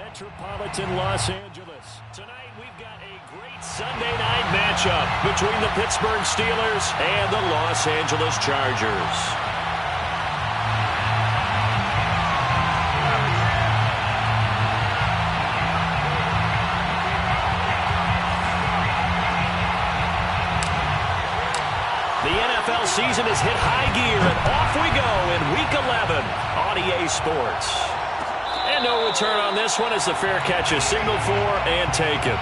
Metropolitan Los Angeles. Tonight we've got a great Sunday night matchup between the Pittsburgh Steelers and the Los Angeles Chargers. The NFL season has hit high gear, and off we go in Week 11 on EA Sports. And no return on this one as the fair catch is signaled for and taken.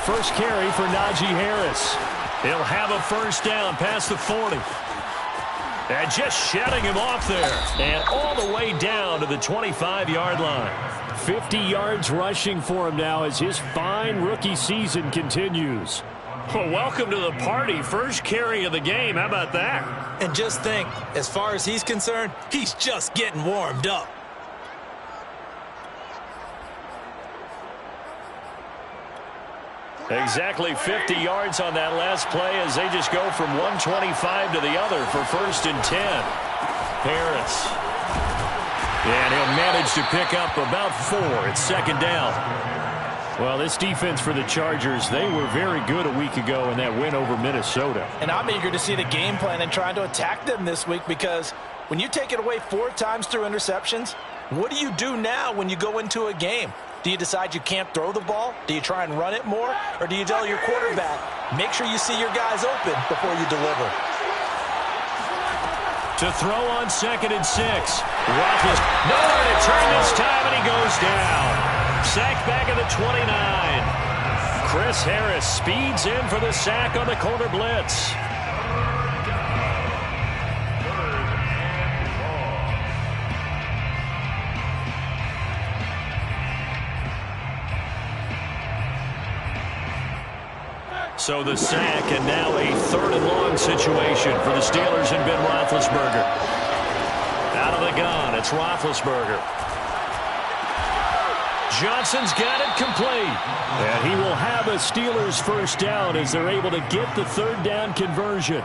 First carry for Najee Harris. He'll have a first down past the 40. And just shutting him off there. And all the way down to the 25-yard line. 50 yards rushing for him now as his fine rookie season continues. Well, welcome to the party. First carry of the game. How about that? And just think, as far as he's concerned, he's just getting warmed up. Exactly 50 yards on that last play as they just go from 125 to the other for first and 10. Harris. And he'll manage to pick up about 4. It's second down. Well, this defense for the Chargers, they were very good a week ago in that win over Minnesota. And I'm eager to see the game plan and trying to attack them this week because when you take it away 4 times through interceptions, what do you do now when you go into a game? Do you decide you can't throw the ball? Do you try and run it more? Or do you tell your quarterback, make sure you see your guys open before you deliver? To throw on second and 6. Roethlisberger. Nowhere to turn this time, and he goes down. Sacked back at the 29. Chris Harris speeds in for the sack on the corner blitz. So the sack, and now a third and long situation for the Steelers and Ben Roethlisberger. Out of the gun, it's Roethlisberger. Johnson's got it complete. And he will have a Steelers first down as they're able to get the third down conversion.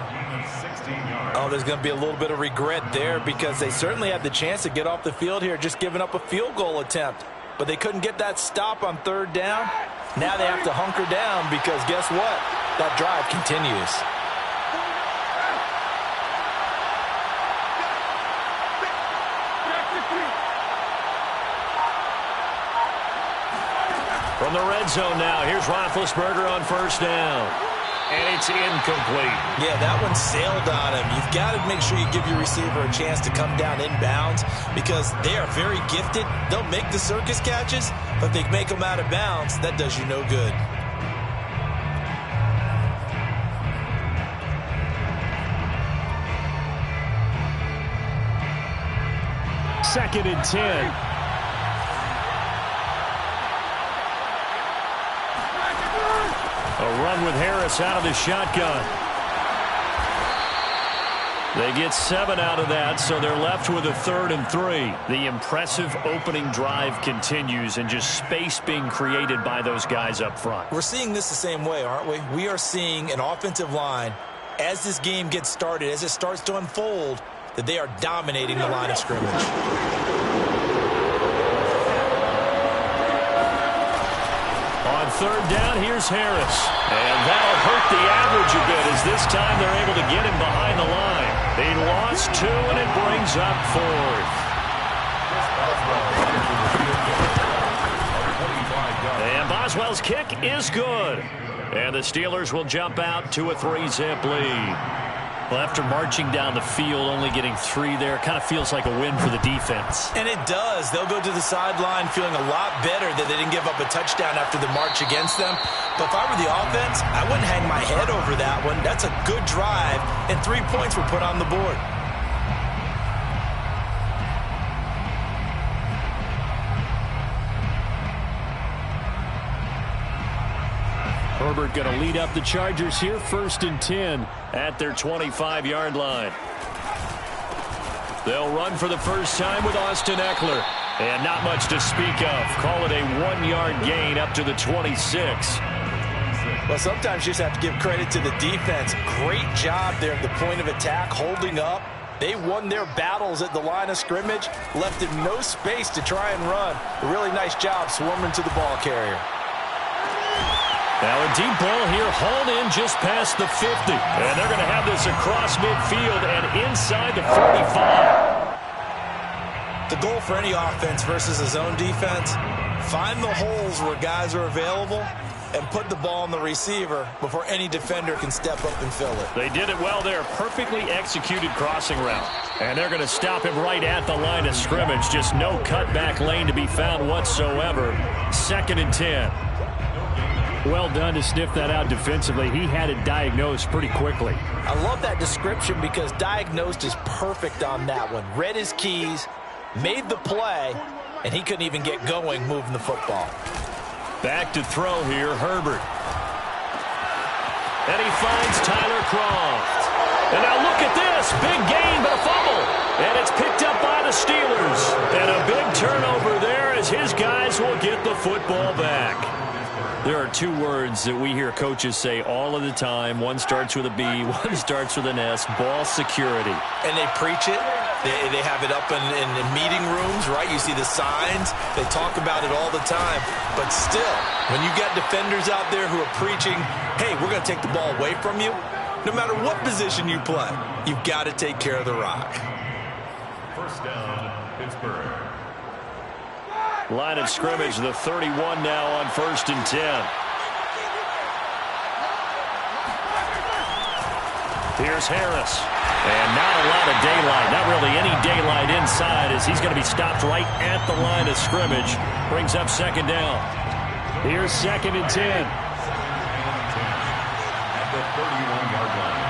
Oh, there's going to be a little bit of regret there because they certainly had the chance to get off the field here, just giving up a field goal attempt. But they couldn't get that stop on third down. Now they have to hunker down because guess what? That drive continues. From the red zone now, here's Roethlisberger on first down. And it's incomplete. Yeah, that one sailed on him. You've got to make sure you give your receiver a chance to come down inbounds because they are very gifted. They'll make the circus catches, but if they make them out of bounds, that does you no good. Second and 10. A run with Harris out of the shotgun. They get 7 out of that, so they're left with a 3rd and 3. The impressive opening drive continues and just space being created by those guys up front. We're seeing this the same way, aren't we? We are seeing an offensive line, as this game gets started, as it starts to unfold, that they are dominating the line of scrimmage. On third down, here's Harris. And that'll hurt the average a bit as this time they're able to get him behind the line. They lost 2, and it brings up 4th. And Boswell's kick is good. And the Steelers will jump out to a 3-zip lead. Well, after marching down the field, only getting 3 there, kind of feels like a win for the defense. And it does. They'll go to the sideline feeling a lot better that they didn't give up a touchdown after the march against them. But if I were the offense, I wouldn't hang my head over that one. That's a good drive, and 3 points were put on the board. Herbert going to lead up the Chargers here, 1st and 10 at their 25-yard line. They'll run for the first time with Austin Eckler. And not much to speak of. Call it a 1-yard gain up to the 26. Well, sometimes you just have to give credit to the defense. Great job there at the point of attack, holding up. They won their battles at the line of scrimmage, left him no space to try and run. A really nice job swarming to the ball carrier. Now a deep ball here, hauled in just past the 50. And they're going to have this across midfield and inside the 45. The goal for any offense versus a zone defense, find the holes where guys are available and put the ball on the receiver before any defender can step up and fill it. They did it well there. Perfectly executed crossing route. And they're going to stop him right at the line of scrimmage. Just no cutback lane to be found whatsoever. 2nd and 10. Well done to sniff that out defensively. He had it diagnosed pretty quickly. I love that description because diagnosed is perfect on that one. Read his keys, made the play, and he couldn't even get going moving the football. Back to throw here, Herbert. And he finds Tyler Kroft. And now look at this. Big gain, but a fumble. And it's picked up by the Steelers. And a big turnover there as his guys will get the football back. There are 2 words that we hear coaches say all of the time. One starts with a B, one starts with an S. Ball security. And they preach it. They have it up in meeting rooms, right? You see the signs. They talk about it all the time. But still, when you got defenders out there who are preaching, hey, we're going to take the ball away from you, no matter what position you play, you've got to take care of the rock. First down, Pittsburgh. Line of scrimmage, the 31 now on 1st and 10. Here's Harris. And not a lot of daylight, not really any daylight inside as he's going to be stopped right at the line of scrimmage. Brings up 2nd down. Here's 2nd and 10. At the 31-yard line.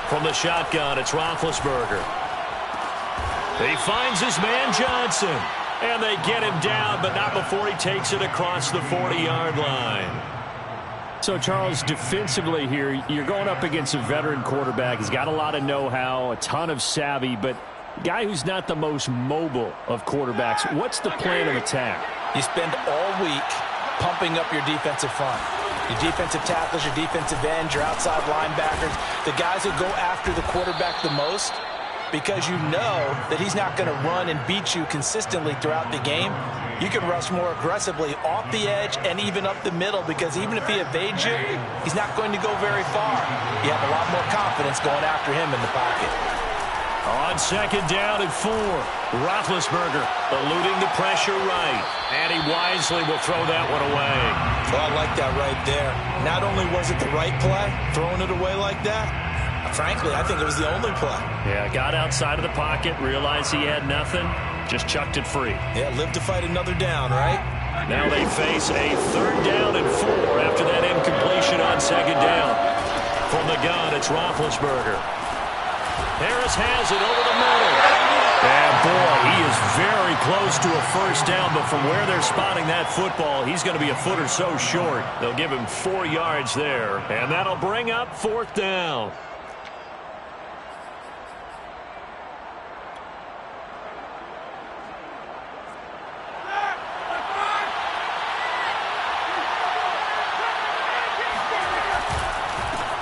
From the shotgun, it's Roethlisberger. He finds his man Johnson. And they get him down, but not before he takes it across the 40-yard line. So, Charles, defensively here, you're going up against a veteran quarterback. He's got a lot of know-how, a ton of savvy, but a guy who's not the most mobile of quarterbacks. What's the plan of attack? You spend all week pumping up your defensive front. Your defensive tackles, your defensive ends, your outside linebackers, the guys who go after the quarterback the most, because you know that he's not going to run and beat you consistently throughout the game. You can rush more aggressively off the edge and even up the middle, because even if he evades you, he's not going to go very far. You have a lot more confidence going after him in the pocket. On 2nd down and 4, Roethlisberger eluding the pressure right. And he wisely will throw that one away. Well, I like that right there. Not only was it the right play, throwing it away like that, frankly, I think it was the only play. Yeah, got outside of the pocket, realized he had nothing, just chucked it free. Yeah, live to fight another down, right? Now they face a 3rd down and 4 after that incompletion on 2nd down. From the gun, it's Roethlisberger. Harris has it over the middle. And boy, he is very close to a 1st down, but from where they're spotting that football, he's going to be a foot or so short. They'll give him 4 yards there, and that'll bring up 4th down.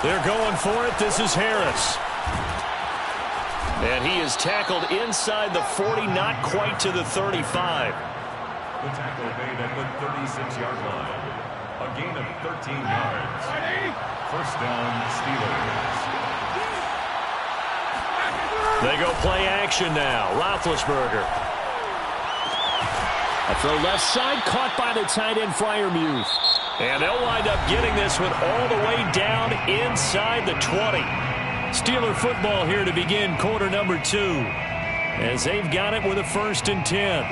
They're going for it. This is Harris. And he is tackled inside the 40, not quite to the 35. The tackle made at the 36-yard line. A gain of 13 yards. First down, Steelers. They go play action now. Roethlisberger. A throw left side, caught by the tight end, Freiermuth. And they'll wind up getting this one all the way down inside the 20. Steeler football here to begin quarter number 2. As they've got it with a 1st and 10.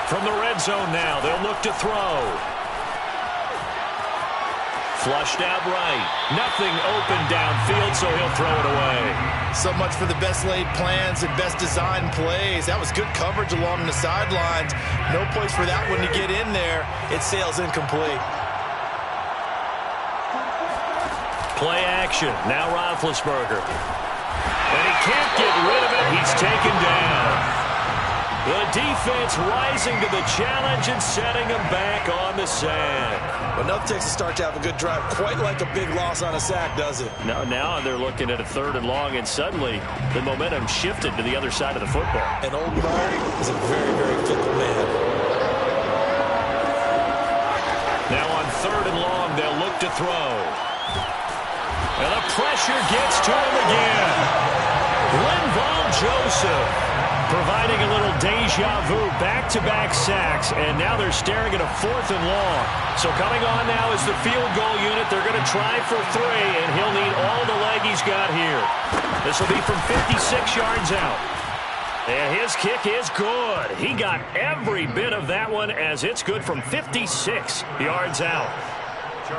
From the red zone now, they'll look to throw. Flushed out right. Nothing open downfield, so he'll throw it away. So much for the best laid plans and best design plays. That was good coverage along the sidelines. No place for that one to get in there. It sails incomplete. Play action. Now Roethlisberger. And he can't get rid of it. He's taken down. The defense rising to the challenge and setting him back on the sack. Well, nothing takes a start to have a good drive quite like a big loss on a sack, does it? No, now they're looking at a 3rd and long, and suddenly the momentum shifted to the other side of the football. And Old Mo is a very, very fickle man. Now on 3rd and long, they'll look to throw. And the pressure gets to him again. Linval Joseph providing a little deja vu, back-to-back sacks, and now they're staring at a 4th and long. So coming on now is the field goal unit. They're going to try for 3, and he'll need all the leg he's got here. This will be from 56 yards out. And his kick is good. He got every bit of that one as it's good from 56 yards out.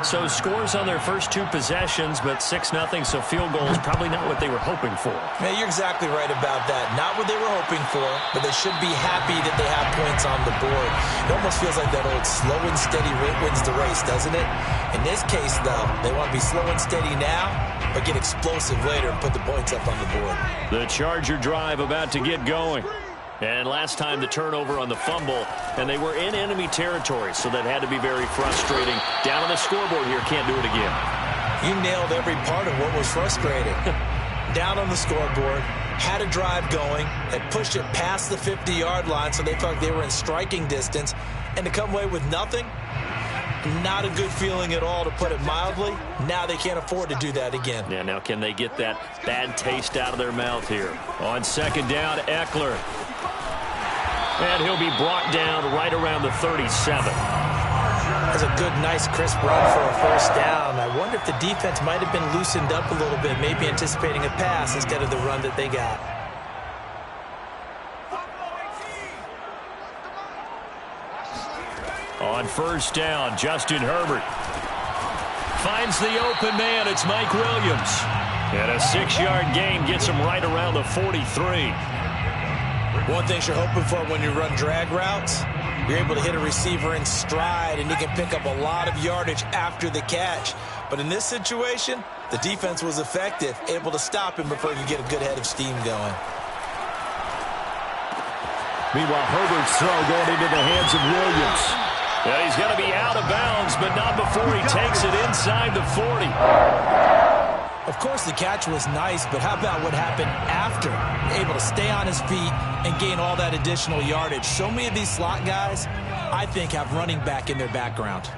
So scores on their first 2 possessions, but 6-0, so field goal is probably not what they were hoping for. Man, you're exactly right about that. Not what they were hoping for, but they should be happy that they have points on the board. It almost feels like that old slow and steady wins the race, doesn't it? In this case, though, they want to be slow and steady now, but get explosive later and put the points up on the board. The Charger drive about to get going. And last time the turnover on the fumble, and they were in enemy territory, so that had to be very frustrating. Down on the scoreboard here, can't do it again. You nailed every part of what was frustrating. Down on the scoreboard, had a drive going, had pushed it past the 50-yard line, so they felt like they were in striking distance, and to come away with nothing, not a good feeling at all, to put it mildly. Now they can't afford to do that again. Yeah, now can they get that bad taste out of their mouth here? On 2nd down, Eckler. And he'll be brought down right around the 37. That's a good, nice, crisp run for a 1st down. I wonder if the defense might have been loosened up a little bit, maybe anticipating a pass instead of the run that they got. On 1st down, Justin Herbert finds the open man. It's Mike Williams. And a 6-yard gain gets him right around the 43. One thing you're hoping for when you run drag routes, you're able to hit a receiver in stride, and you can pick up a lot of yardage after the catch. But in this situation, the defense was effective, able to stop him before you get a good head of steam going. Meanwhile, Herbert's throw going into the hands of Williams. Yeah, he's going to be out of bounds, but not before he takes it inside the 40. Of course, the catch was nice, but how about what happened after? Able to stay on his feet and gain all that additional yardage. So many of these slot guys, I think, have running back in their background.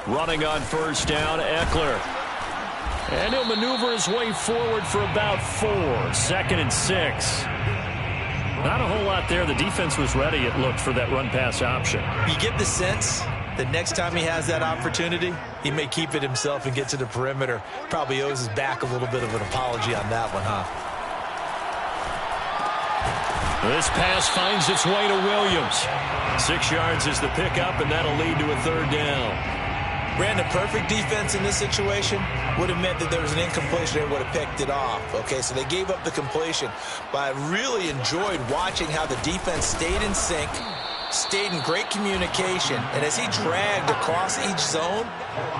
Running on 1st down, Eckler. And he'll maneuver his way forward for about 4. 2nd and 6. Not a whole lot there. The defense was ready, it looked, for that run-pass option. You get the sense that next time he has that opportunity, he may keep it himself and get to the perimeter. Probably owes his back a little bit of an apology on that one, huh? This pass finds its way to Williams. 6 yards is the pickup, and that'll lead to a 3rd down. Brandon, perfect defense in this situation would have meant that there was an incompletion. They would have picked it off. Okay, so they gave up the completion. But I really enjoyed watching how the defense stayed in sync, stayed in great communication. And as he dragged across each zone,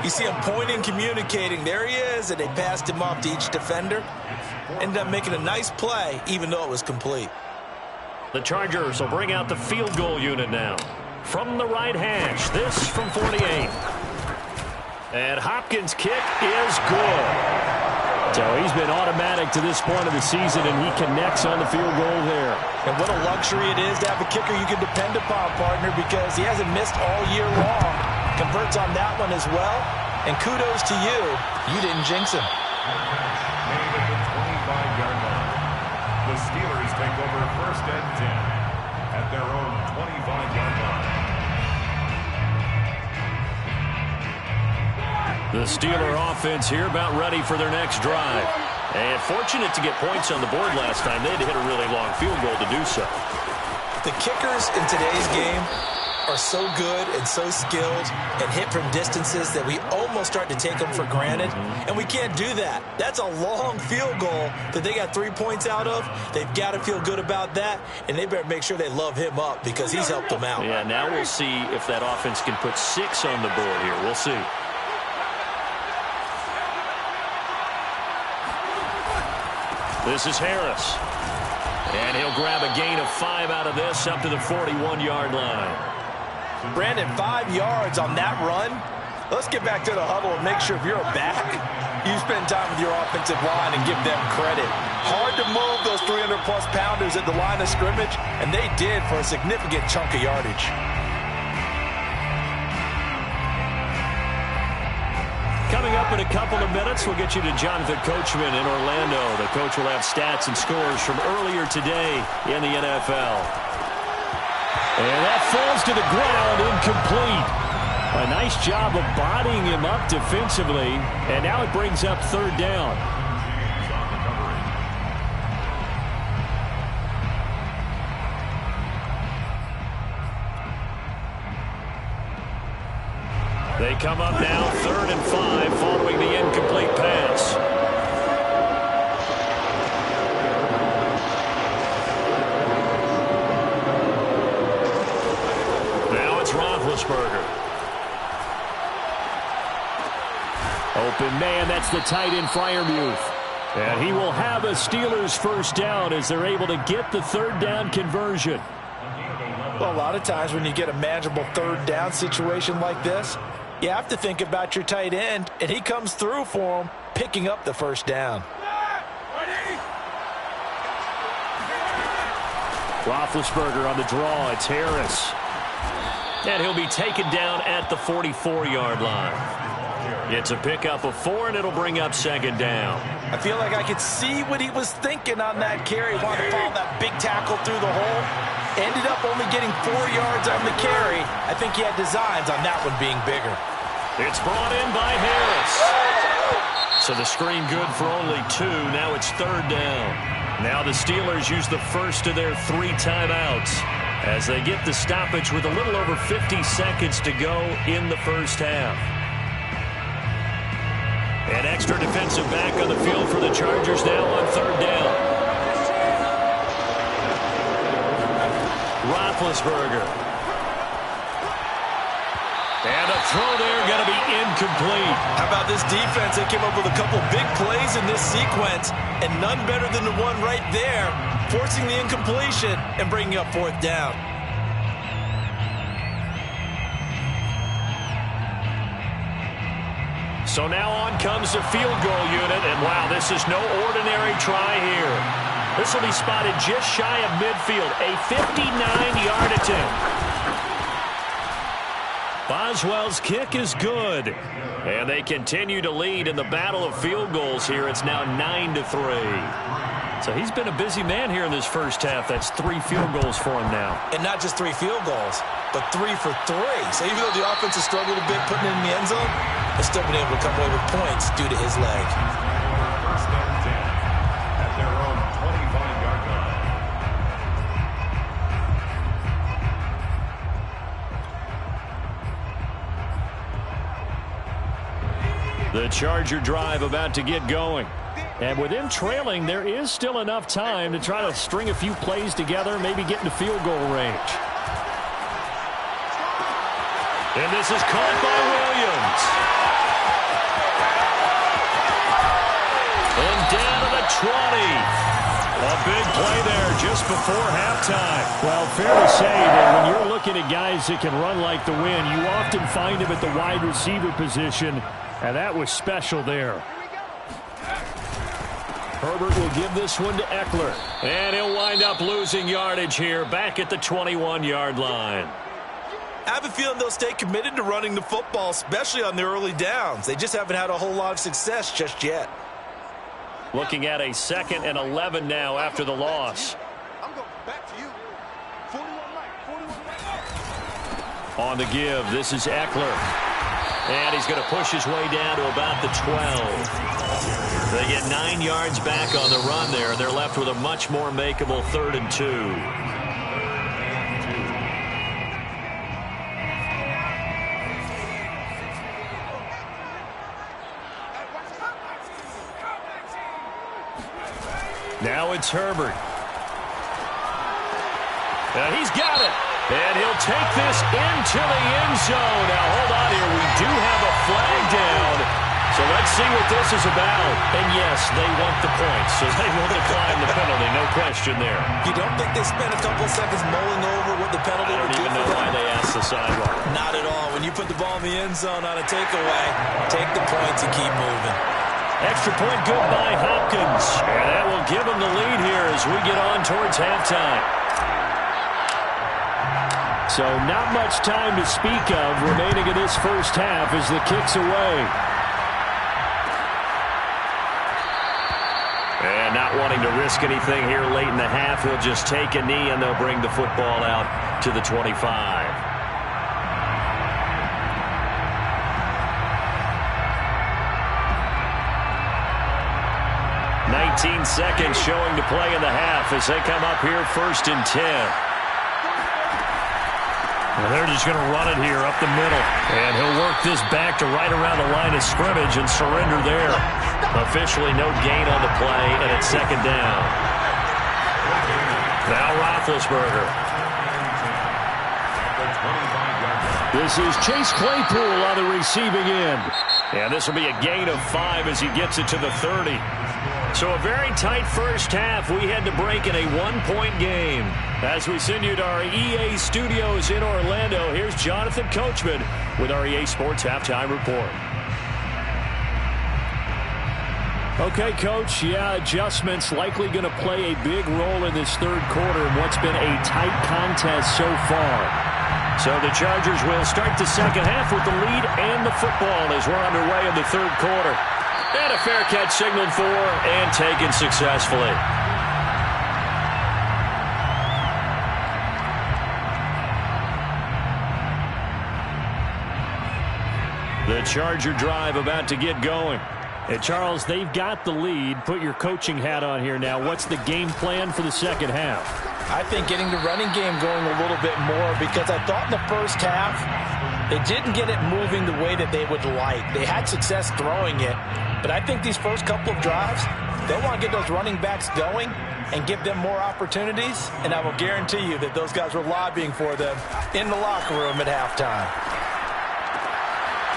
you see him pointing, communicating. There he is, and they passed him off to each defender. Ended up making a nice play, even though it was complete. The Chargers will bring out the field goal unit now. From the right hash, this from 48. And Hopkins' kick is good. So he's been automatic to this point of the season, and he connects on the field goal there. And what a luxury it is to have a kicker you can depend upon, partner, because he hasn't missed all year long. Converts on that one as well. And kudos to you. You didn't jinx him. Made at the 25-yard line. The Steelers take over 1st and 10 at their own 25-yard line. The Steeler offense here about ready for their next drive. And fortunate to get points on the board last time. They had to hit a really long field goal to do so. The kickers in today's game are so good and so skilled and hit from distances that we almost start to take them for granted, and we can't do that. That's a long field goal that they got 3 points out of. They've got to feel good about that, and they better make sure they love him up because he's helped them out. Yeah, now we'll see if that offense can put 6 on the board here. We'll see. This is Harris. And he'll grab a gain of 5 out of this up to the 41-yard line. Brandon, 5 yards on that run. Let's get back to the huddle and make sure if you're a back, you spend time with your offensive line and give them credit. Hard to move those 300-plus pounders at the line of scrimmage, and they did for a significant chunk of yardage. Coming up in a couple of minutes, we'll get you to Jonathan Coachman in Orlando. The coach will have stats and scores from earlier today in the NFL. And that falls to the ground, incomplete. A nice job of bodying him up defensively, and now it brings up 3rd down. They come up now 3rd and 5 following the incomplete pass. Now it's Roethlisberger. Open man, that's the tight end Freiermuth. And he will have a Steelers 1st down as they're able to get the 3rd down conversion. Well, a lot of times when you get a manageable 3rd down situation like this, you have to think about your tight end, and he comes through for him, picking up the 1st down. Roethlisberger on the draw. It's Harris. And he'll be taken down at the 44-yard line. It's a pickup of 4, and it'll bring up 2nd down. I feel like I could see what he was thinking on that carry. Wanted to follow that big tackle through the hole. Ended up only getting 4 yards on the carry. I think he had designs on that one being bigger. It's brought in by Harris. So the screen good for only 2. Now it's 3rd down. Now the Steelers use the first of their 3 timeouts as they get the stoppage with a little over 50 seconds to go in the first half. An extra defensive back on the field for the Chargers now on 3rd down. Roethlisberger. And a throw there going to be incomplete. How about this defense? They came up with a couple big plays in this sequence, and none better than the one right there, forcing the incompletion and bringing up 4th down. So now on comes the field goal unit, and wow, this is no ordinary try here. This will be spotted just shy of midfield, a 59-yard attempt. Boswell's kick is good, and they continue to lead in the battle of field goals here. It's now 9-3. So he's been a busy man here in this first half. That's 3 field goals for him now. And not just 3 field goals, but 3 for 3. So even though the offense has struggled a bit putting it in the end zone, they've still been able to come away with points due to his leg. 1st and 10 at their own 25-yard line. The Charger drive about to get going. And with them trailing, there is still enough time to try to string a few plays together, maybe get into field goal range. And this is caught by Williams. And down to the 20. A big play there just before halftime. Well, fair to say that when you're looking at guys that can run like the wind, you often find them at the wide receiver position, and that was special there. Herbert will give this one to Eckler. And he'll wind up losing yardage here back at the 21-yard line. I have a feeling they'll stay committed to running the football, especially on the early downs. They just haven't had a whole lot of success just yet. Looking at a 2nd and 11 now after the loss. I'm going back to you. 41 right. On the give, this is Eckler. And he's going to push his way down to about the 12. They get 9 yards back on the run there. They're left with a much more makeable 3rd and 2. Now it's Herbert. He's got it. And he'll take this into the end zone. Now, hold on here. We do have a flag down. So let's see what this is about. And, yes, they want the points, so they will decline the penalty. No question there. You don't think they spent a couple of seconds mulling over what the penalty would do? I don't even know why they asked the sideline. Not at all. When you put the ball in the end zone on a takeaway, take the points and keep moving. Extra point good by Hopkins. And that will give them the lead here as we get on towards halftime. So not much time to speak of remaining in this first half as the kick's away. And not wanting to risk anything here late in the half, he'll just take a knee and they'll bring the football out to the 25. 19 seconds showing to play in the half as they come up here 1st and 10. Well, they're just going to run it here up the middle. And he'll work this back to right around the line of scrimmage and surrender there. Officially no gain on the play, and it's 2nd down. Now Roethlisberger. This is Chase Claypool on the receiving end. And this will be a gain of 5 as he gets it to the 30. So a very tight first half. We had to break in a 1-point game. As we send you to our EA studios in Orlando, here's Jonathan Coachman with our EA Sports Halftime Report. Okay, Coach, adjustments likely going to play a big role in this third quarter in what's been a tight contest so far. So the Chargers will start the second half with the lead and the football as we're underway in the third quarter. And a fair catch signaled for and taken successfully. The Charger drive about to get going. And Charles, they've got the lead. Put your coaching hat on here now. What's the game plan for the second half? I think getting the running game going a little bit more, because I thought in the first half they didn't get it moving the way that they would like. They had success throwing it, but I think these first couple of drives, they want to get those running backs going and give them more opportunities, and I will guarantee you that those guys were lobbying for them in the locker room at halftime.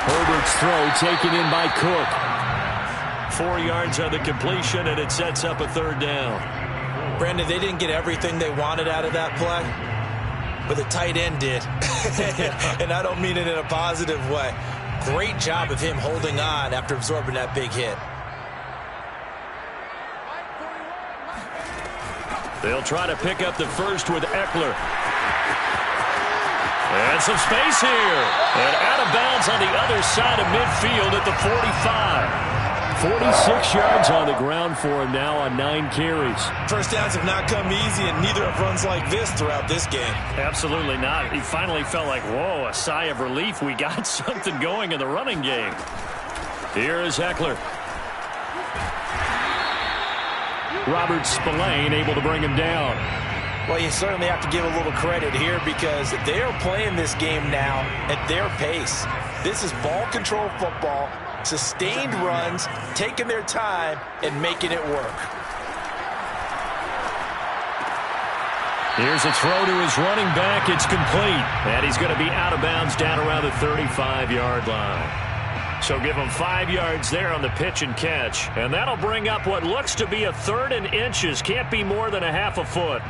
Herbert's throw taken in by Cook. 4 yards on the completion, and it sets up a 3rd down. Brandon, they didn't get everything they wanted out of that play, but the tight end did. And I don't mean it in a positive way. Great job of him holding on after absorbing that big hit. They'll try to pick up the first with Eckler. And some space here. And out of bounds on the other side of midfield at the 45. 46 yards on the ground for him now on 9 carries. First downs have not come easy, and neither have runs like this throughout this game. Absolutely not. He finally felt like, whoa, a sigh of relief. We got something going in the running game. Here is Eckler. Robert Spillane able to bring him down. Well, you certainly have to give a little credit here because they are playing this game now at their pace. This is ball control football, sustained runs, taking their time, and making it work. Here's a throw to his running back. It's complete. And he's going to be out of bounds down around the 35-yard line. So give him 5 yards there on the pitch and catch. And that'll bring up what looks to be a 3rd and inches. Can't be more than a half a foot.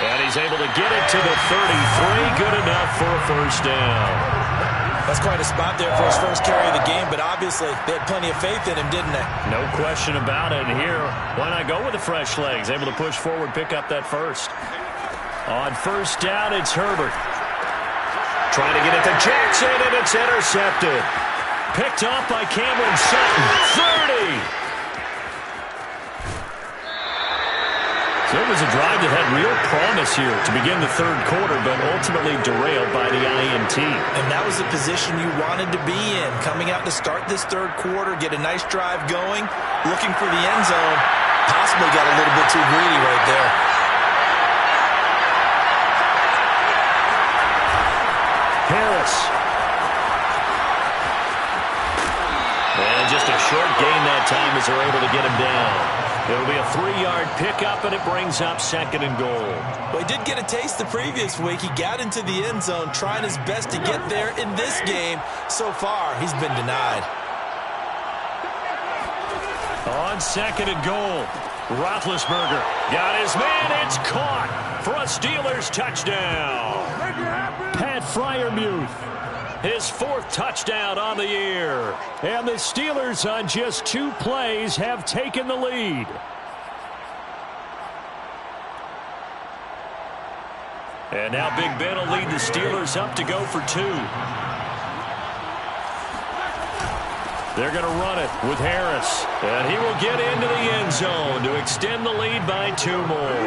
And he's able to get it to the 33. Good enough for a 1st down. That's quite a spot there for his first carry of the game, but obviously they had plenty of faith in him, didn't they? No question about it. And here, why not go with the fresh legs? Able to push forward, pick up that first. On 1st down, it's Herbert. Trying to get it to Jackson, and it's intercepted. Picked off by Cameron Sutton. 30. So It was a drive that had real promise here to begin the third quarter, but ultimately derailed by the INT. And that was the position you wanted to be in, coming out to start this third quarter, get a nice drive going, looking for the end zone. Possibly got a little bit too greedy right there. Harris. And just a short gain that time as they're able to get him down. It'll be a 3-yard pickup, and it brings up 2nd and goal. Well, he did get a taste the previous week. He got into the end zone, trying his best to get there in this game. So far, he's been denied. On 2nd and goal, Roethlisberger got his man. It's caught for a Steelers touchdown. Pat Freiermuth, his 4th touchdown on the year. And the Steelers on just 2 plays have taken the lead. And now Big Ben will lead the Steelers up to go for 2. They're going to run it with Harris. And he will get into the end zone to extend the lead by 2 more.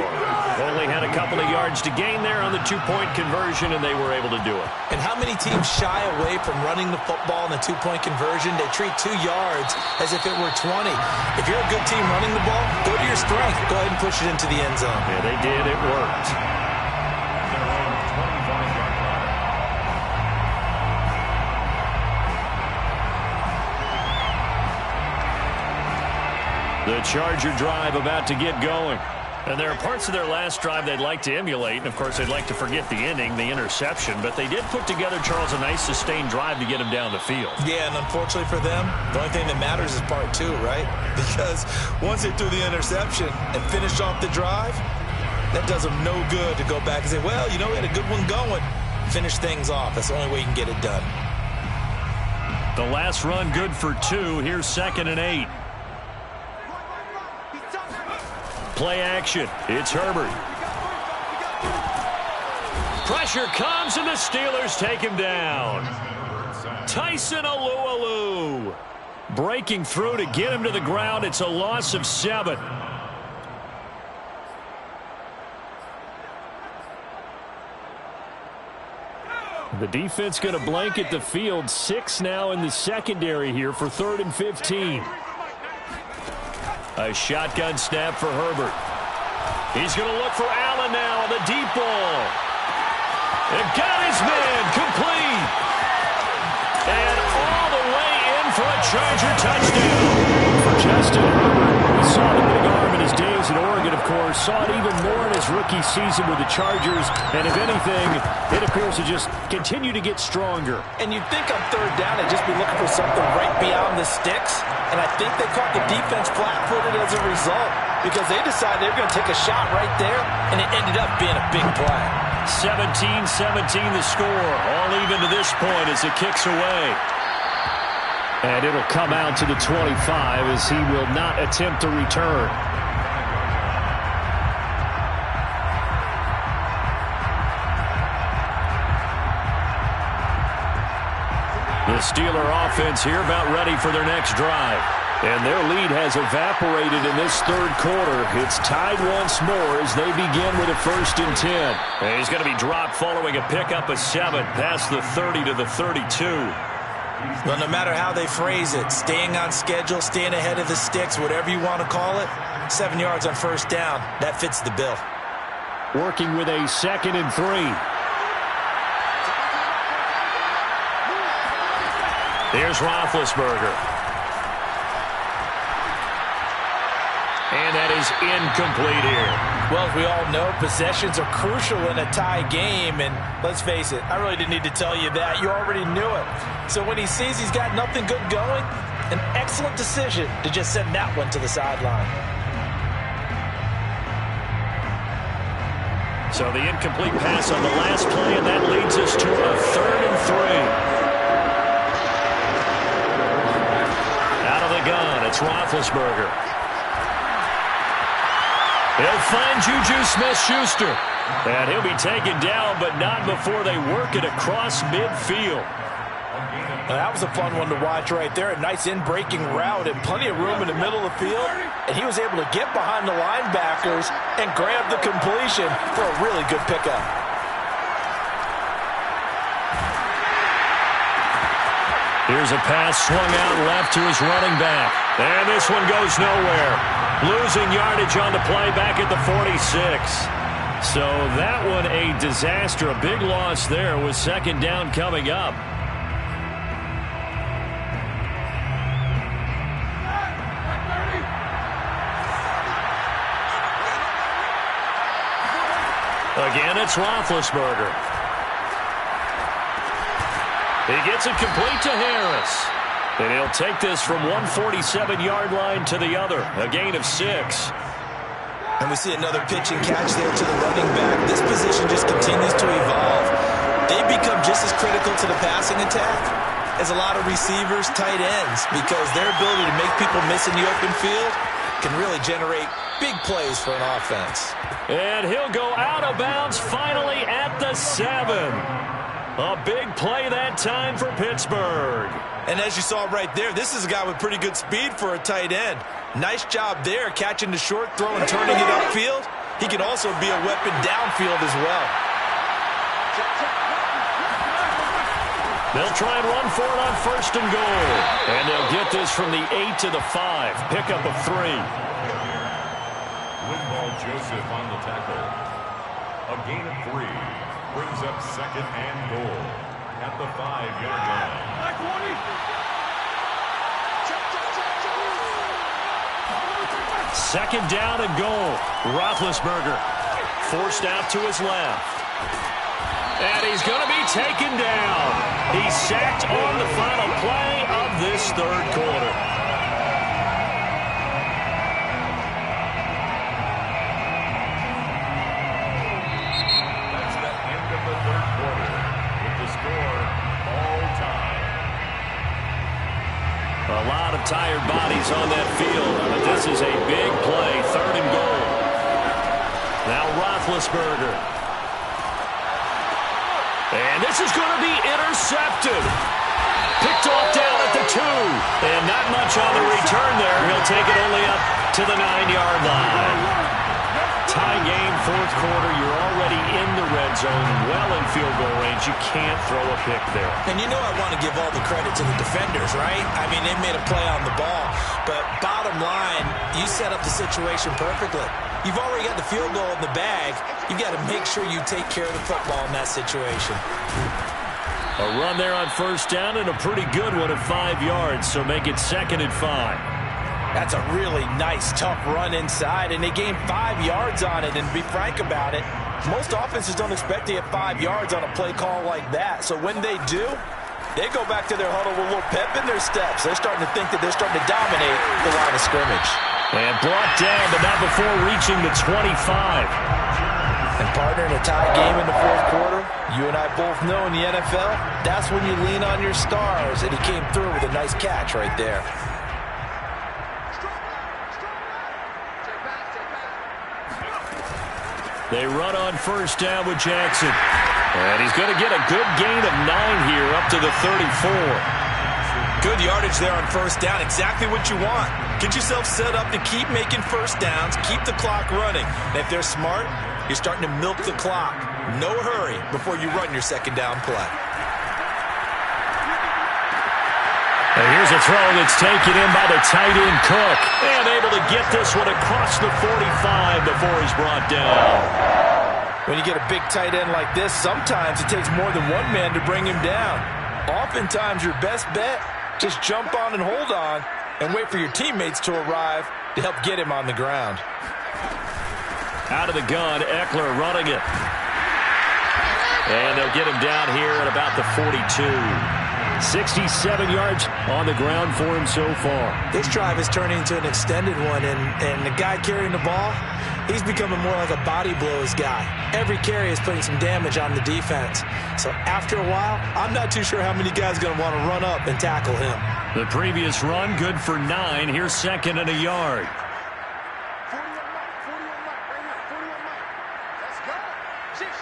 Only had a couple of yards to gain there on the 2-point conversion, and they were able to do it. And how many teams shy away from running the football in the 2-point conversion? They treat 2 yards as if it were 20. If you're a good team running the ball, go to your strength. Go ahead and push it into the end zone. Yeah, they did. It worked. Their own 25-yard line. The Charger drive about to get going. And there are parts of their last drive they'd like to emulate. And, of course, they'd like to forget the ending, the interception. But they did put together, Charles, a nice sustained drive to get him down the field. Yeah, and unfortunately for them, the only thing that matters is part 2, right? Because once they threw the interception and finished off the drive, that does them no good to go back and say, well, you know, we had a good one going. Finish things off. That's the only way you can get it done. The last run good for 2. Here's 2nd and 8. Play action. It's Herbert. Pressure comes, and the Steelers take him down. Tyson Alualu breaking through to get him to the ground. It's a loss of 7. The defense going to blanket the field. 6 now in the secondary here for 3rd and 15. A shotgun snap for Herbert. He's going to look for Allen now on the deep ball. And got his man complete. And all the way in for a Charger touchdown. For Justin Herbert, we saw the big arm in his days at Oregon, of course. Saw it even more in his rookie season with the Chargers. And if anything, it appears to just continue to get stronger. And you'd think on 3rd down they'd just be looking for something right beyond the sticks. And I think they caught the defense flat-footed as a result because they decided they were going to take a shot right there, and it ended up being a big play. 17-17 the score. All even to this point as it kicks away. And it'll come out to the 25 as he will not attempt to return. The Steeler offense here about ready for their next drive. And their lead has evaporated in this third quarter. It's tied once more as they begin with a 1st and 10. And he's going to be dropped following a pickup of 7 past the 30 to the 32. Well, no matter how they phrase it, staying on schedule, staying ahead of the sticks, whatever you want to call it, 7 yards on 1st down, that fits the bill. Working with a 2nd and 3. Here's Roethlisberger. And that is incomplete here. Well, as we all know, possessions are crucial in a tie game. And let's face it, I really didn't need to tell you that. You already knew it. So when he sees he's got nothing good going, an excellent decision to just send that one to the sideline. So the incomplete pass on the last play, and that leads us to a 3rd and 3. Gun. It's Roethlisberger. He'll find Juju Smith-Schuster. And he'll be taken down, but not before they work it across midfield. A gain of Now, that was a fun one to watch right there. A nice in-breaking route and plenty of room in the middle of the field. And he was able to get behind the linebackers and grab the completion for a really good pickup. Here's a pass swung out left to his running back. And this one goes nowhere. Losing yardage on the play back at the 46. So that one a disaster. A big loss there with second down coming up. Again, it's Roethlisberger. He gets it complete to Harris. And he'll take this from 147-yard line to the other. A gain of 6. And we see another pitch and catch there to the running back. This position just continues to evolve. They become just as critical to the passing attack as a lot of receivers, tight ends, because their ability to make people miss in the open field can really generate big plays for an offense. And he'll go out of bounds finally at the 7. A big play that time for Pittsburgh. And as you saw right there, this is a guy with pretty good speed for a tight end. Nice job there, catching the short throw and turning it upfield. He can also be a weapon downfield as well. They'll try and run for it on first and goal. And they'll get this from the 8 to the 5. Pickup of 3. Linval Joseph on the tackle. A gain of 3 brings up second and goal at the 5-yard line. Second down and goal. Roethlisberger forced out to his left. And he's going to be taken down. He's sacked on the final play of this third quarter. That's the end of the third quarter with the score all time. A lot of tired bodies on that field, but this is a big play, third and goal. Now Roethlisberger. And this is going to be intercepted. Picked off down at the 2. And not much on the return there. He'll take it only up to the 9-yard line. Tie game, fourth quarter. You're already in the red zone, well in field goal range. You can't throw a pick there. And you know I want to give all the credit to the defenders, right? I mean, they made a play on the ball. But bottom line, you set up the situation perfectly. You've already got the field goal in the bag. You've got to make sure you take care of the football in that situation. A run there on first down and a pretty good one at 5 yards, so make it second and 5. That's a really nice, tough run inside, and they gained 5 yards on it. And to be frank about it, most offenses don't expect to get 5 yards on a play call like that. So when they do, they go back to their huddle with a little pep in their steps. They're starting to think that they're starting to dominate the line of scrimmage. And brought down, but not before reaching the 25. And partner, in a tie game in the fourth quarter, you and I both know in the NFL, that's when you lean on your stars. And he came through with a nice catch right there. They run on first down with Jackson. And he's going to get a good gain of 9 here up to the 34. Good yardage there on first down. Exactly what you want. Get yourself set up to keep making first downs, keep the clock running. And if they're smart, you're starting to milk the clock. No hurry before you run your second down play. And here's a throw that's taken in by the tight end Cook. And able to get this one across the 45 before he's brought down. When you get a big tight end like this, sometimes it takes more than one man to bring him down. Oftentimes your best bet, just jump on and hold on and wait for your teammates to arrive to help get him on the ground. Out of the gun, Eckler running it. And they'll get him down here at about the 42. 67 yards on the ground for him so far. This drive is turning into an extended one, and the guy carrying the ball, he's becoming more like a body blows guy. Every carry is putting some damage on the defense. So after a while, I'm not too sure how many guys are going to want to run up and tackle him. The previous run, good for 9. Here's second and a yard. 41 Mike, right here, 41 Mike. Let's go. Shoot.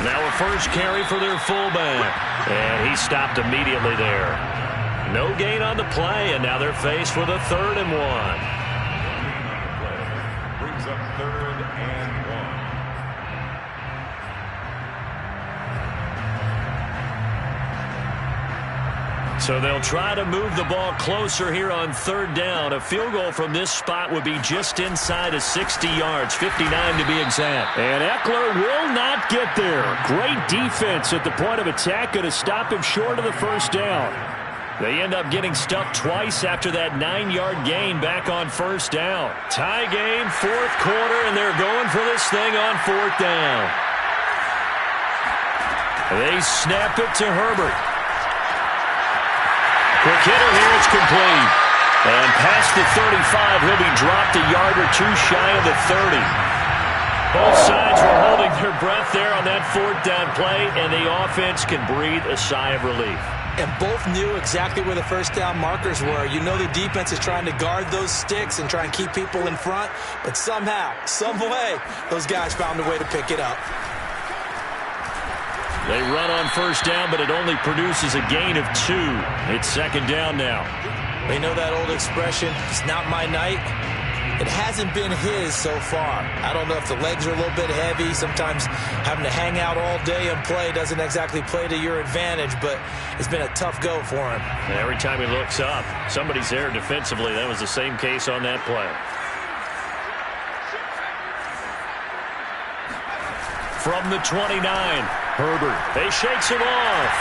Now a first carry for their fullback. And he stopped immediately there. No gain on the play, and now they're faced with a 3rd and 1. Brings up 3rd and 1. So they'll try to move the ball closer here on 3rd down. A field goal from this spot would be just inside of 60 yards, 59 to be exact. And Ekeler will not get there. Great defense at the point of attack, going to stop him short of the 1st down. They end up getting stuffed twice after that 9-yard gain back on 1st down. Tie game, 4th quarter, and they're going for this thing on 4th down. They snap it to Herbert. Quick hitter here, it's complete. And past the 35, he'll be dropped a yard or 2 shy of the 30. Both sides were holding their breath there on that 4th down play, and the offense can breathe a sigh of relief. And both knew exactly where the 1st down markers were. You know the defense is trying to guard those sticks and try and keep people in front, but somehow, some way, those guys found a way to pick it up. They run on 1st down, but it only produces a gain of 2. It's 2nd down now. They know that old expression, it's not my night. It hasn't been his so far. I don't know if the legs are a little bit heavy. Sometimes having to hang out all day and play doesn't exactly play to your advantage, but it's been a tough go for him. And every time he looks up, somebody's there defensively. That was the same case on that play. From the 29, Herbert. They shakes him off.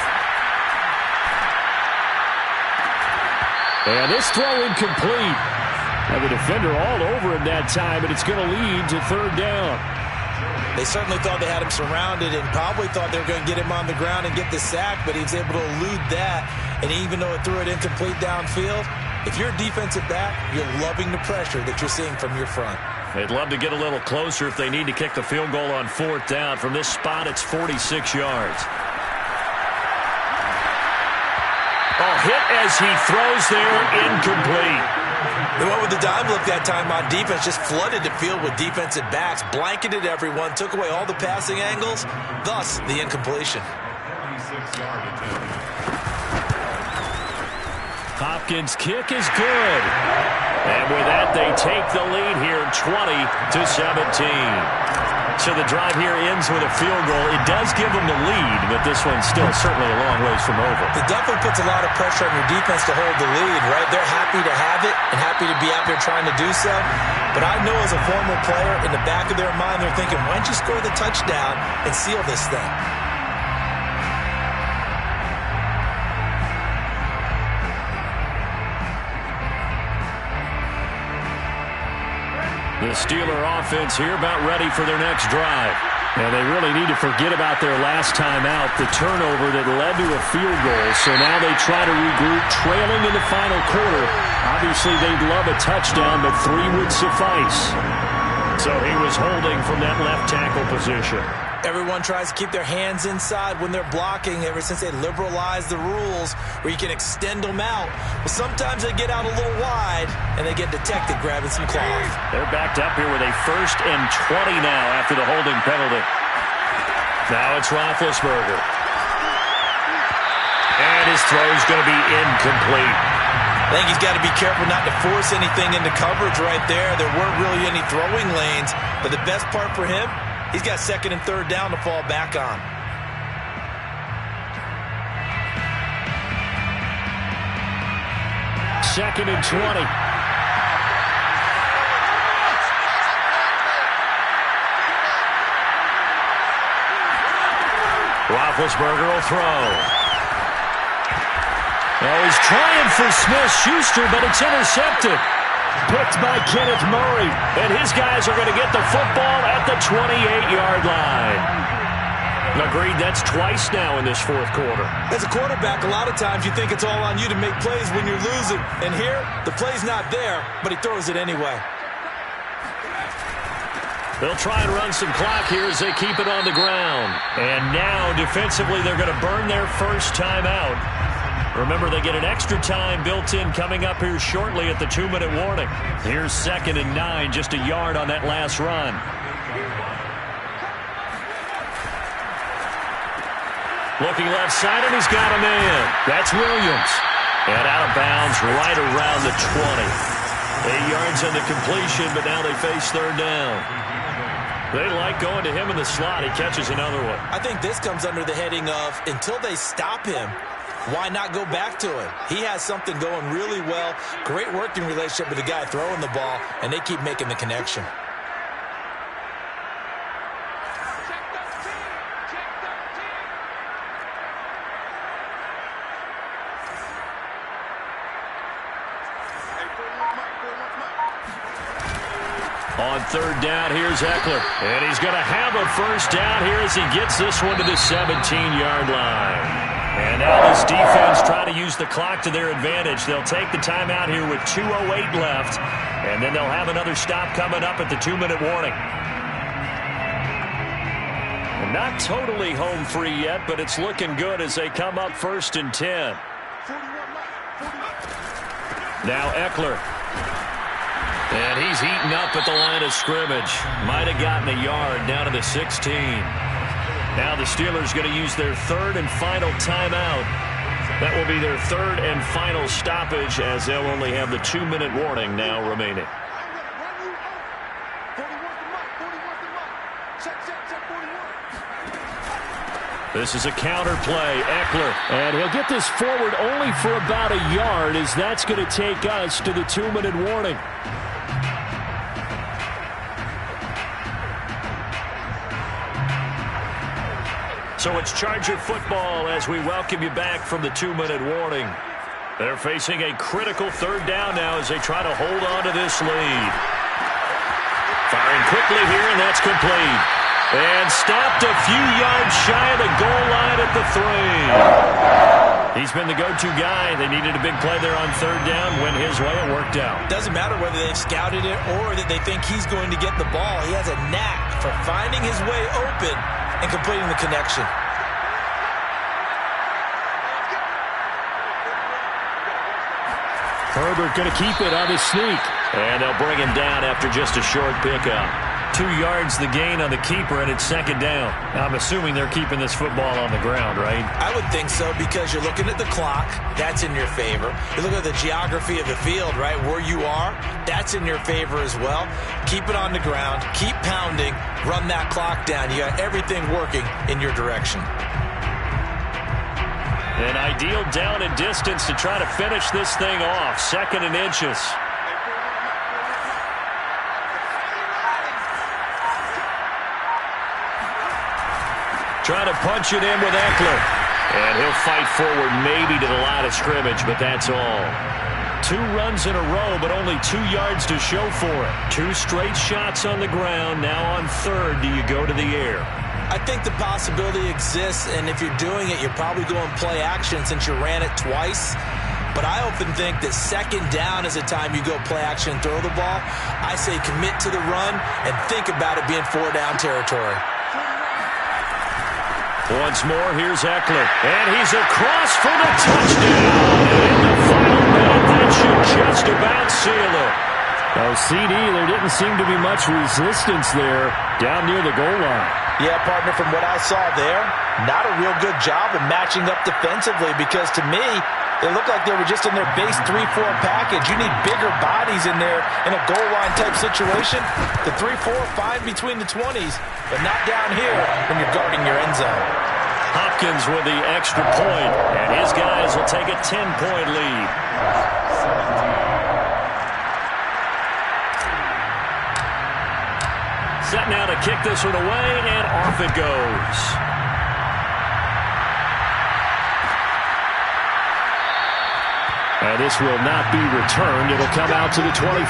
And this throw incomplete. Now the defender all over him that time, and it's going to lead to 3rd down. They certainly thought they had him surrounded and probably thought they were going to get him on the ground and get the sack, but he was able to elude that. And even though it threw it incomplete downfield, if you're a defensive back, you're loving the pressure that you're seeing from your front. They'd love to get a little closer if they need to kick the field goal on 4th down. From this spot, it's 46 yards. Oh, hit as he throws there, incomplete. They went with the dime look that time on defense, just flooded the field with defensive backs, blanketed everyone, took away all the passing angles, thus the incompletion. 46-yard attempt. Hopkins' kick is good. And with that, they take the lead here, 20-17. So the drive here ends with a field goal. It does give them the lead, but this one's still certainly a long ways from over. It definitely puts a lot of pressure on your defense to hold the lead, right? They're happy to have it and happy to be out there trying to do so. But I know as a former player, in the back of their mind, they're thinking, why don't you score the touchdown and seal this thing? The Steeler offense here about ready for their next drive. And they really need to forget about their last time out, the turnover that led to a field goal. So now they try to regroup, trailing in the final quarter. Obviously, they'd love a touchdown, but 3 would suffice. So he was holding from that left tackle position. Everyone tries to keep their hands inside when they're blocking ever since they liberalized the rules where you can extend them out. Well, sometimes they get out a little wide, and they get detected grabbing some cloth. They're backed up here with a 1st and 20 now after the holding penalty. Now it's Roethlisberger. And his throw's going to be incomplete. I think he's got to be careful not to force anything into coverage right there. There weren't really any throwing lanes, but the best part for him, he's got 2nd and 3rd down to fall back on. Second and 20. Roethlisberger will throw. Oh, he's trying for Smith-Schuster, but it's intercepted. Picked by Kenneth Murray. And his guys are going to get the football at the 28-yard line. Agreed, that's twice now in this 4th quarter. As a quarterback, a lot of times you think it's all on you to make plays when you're losing. And here, the play's not there, but he throws it anyway. They'll try and run some clock here as they keep it on the ground. And now, defensively, they're going to burn their first timeout. Remember, they get an extra time built in coming up here shortly at the 2-minute warning. Here's 2nd and 9, just a yard on that last run. Looking left side, and he's got a man. That's Williams. And out of bounds right around the 20. 8 yards on the completion, but now they face third down. They like going to him in the slot. He catches another one. I think this comes under the heading of until they stop him, why not go back to him? He has something going really well. Great working relationship with the guy throwing the ball, and they keep making the connection. On third down, here's Eckler. And he's going to have a first down here as he gets this one to the 17-yard line. And now this defense trying to use the clock to their advantage. They'll take the timeout here with 2:08 left. And then they'll have another stop coming up at the 2-minute warning. And not totally home free yet, but it's looking good as they come up 1st and 10. Now Eckler. And he's eaten up at the line of scrimmage. Might have gotten a yard down to the 16. Now the Steelers going to use their third and final timeout. That will be their third and final stoppage as they'll only have the 2-minute warning now remaining. This is a counter play. Eckler. And he'll get this forward only for about a yard as that's going to take us to the 2-minute warning. So it's Charger football as we welcome you back from the 2-minute warning. They're facing a critical third down now as they try to hold on to this lead. Firing quickly here, and that's complete. And stopped a few yards shy of the goal line at the 3. He's been the go-to guy. They needed a big play there on third down. Went his way, it worked out. Doesn't matter whether they've scouted it or that they think he's going to get the ball. He has a knack for finding his way open and completing the connection. Herbert going to keep it on his sneak. And they'll bring him down after just a short pickup. 2 yards the gain on the keeper, and it's second down. I'm assuming they're keeping this football on the ground, right? I would think so because you're looking at the clock. That's in your favor. You look at the geography of the field, right, where you are. That's in your favor as well. Keep it on the ground. Keep pounding. Run that clock down. You got everything working in your direction. An ideal down and distance to try to finish this thing off. 2nd and inches. Trying to punch it in with Eckler. And he'll fight forward maybe to the line of scrimmage, but that's all. 2 runs in a row, but only 2 yards to show for it. 2 straight shots on the ground. Now on third, do you go to the air? I think the possibility exists, and if you're doing it, you're probably going play action since you ran it twice. But I often think that second down is the time you go play action and throw the ball. I say commit to the run and think about it being 4-down territory. Once more, here's Eckler. And he's across for the touchdown. And in the final minute, that should just about seal it. Oh, CD, there didn't seem to be much resistance there down near the goal line. Yeah, partner, from what I saw there, not a real good job of matching up defensively because to me, they looked like they were just in their base 3-4 package. You need bigger bodies in there in a goal line type situation. The 3-4, fine between the 20s, but not down here when you're guarding your end zone. Hopkins with the extra point, and his guys will take a 10-point lead. Set now to kick this one away, and off it goes. And this will not be returned. It'll come out to the 25.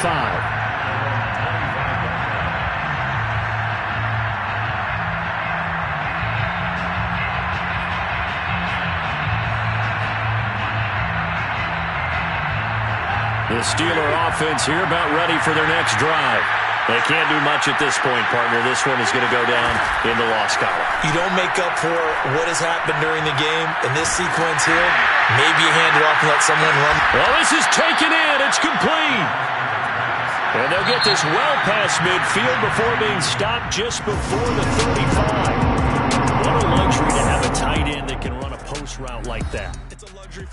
The Steeler offense here about ready for their next drive. They can't do much at this point, partner. This one is going to go down in the loss column. You don't make up for what has happened during the game. In this sequence here, maybe you hand it off and let someone run. Well, this is taken in. It's complete. And they'll get this well past midfield before being stopped just before the 35. What a luxury to have a tight end that can run a post route like that. It's a luxury